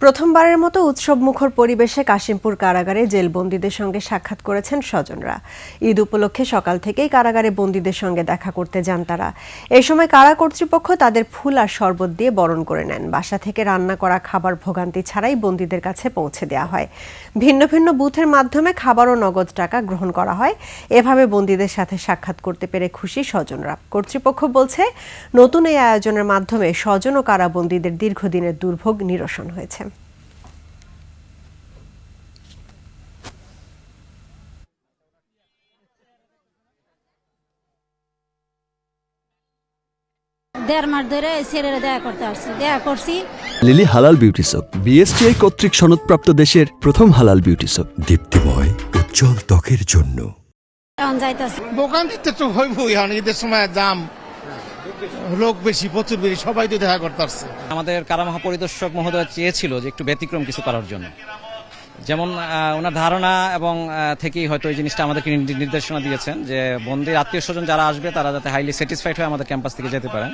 প্রথমবারের মতো উৎসবমুখর পরিবেশে কাশিমপুর কারাগারে জেলবন্দীদের সঙ্গে সাক্ষাৎ করেছেন স্বজনরা। ঈদ উপলক্ষে সকাল থেকেই কারাগারে বন্দীদের সঙ্গে দেখা করতে যান তারা। এই সময় কারা কর্তৃপক্ষ তাদের ফুল আর শরবত দিয়ে বরণ করে নেন। বাসা থেকে রান্না করা খাবার ভোগান্তি ছাড়াই বন্দীদের কাছে পৌঁছে দেওয়া হয়। ভিন্ন ভিন্ন বুথের মাধ্যমে খাবার ও নগদ টাকা গ্রহণ করা হয়। এভাবে বন্দীদের সাথে সাক্ষাৎ করতে পেরে খুশি স্বজনরা। কর্তৃপক্ষ বলছে, নতুন এই আয়োজনের মাধ্যমে স্বজন ও কারাবন্দীদের দীর্ঘদিনের দুর্ভোগ নিরসন হয়েছে। দেড় মাস ধরে ছেলেরা দেখা করতে আসছি, দেখা করছি। লিলি হালাল বিউটি সোপ, বিএসটিআই কর্তৃক সনদপ্রাপ্ত দেশের প্রথম হালাল বিউটি সোপ। দীপ্তিময় উজ্জ্বল ত্বকের জন্য। এখন যাইতেছি। দোকান দিতে তো হইবই, এখন ঈদের সময় দাম, লোক বেশি, প্রচুর বেশি, সবাই তো দেখা করতে আসছে। আমাদের কারা মহাপরিদর্শক মহোদয় চেয়েছিল যে একটু ব্যতিক্রম কিছু করার জন্য, যেমন ওনার ধারণা এবং থেকেই হয়তো এই জিনিসটা আমাদেরকে নির্দেশনা দিয়েছেন যে বন্দির আত্মীয় স্বজন যারা আসবে তারা যাতে হাইলি স্যাটিসফাইড হয়ে আমাদের ক্যাম্পাস থেকে যেতে পারেন।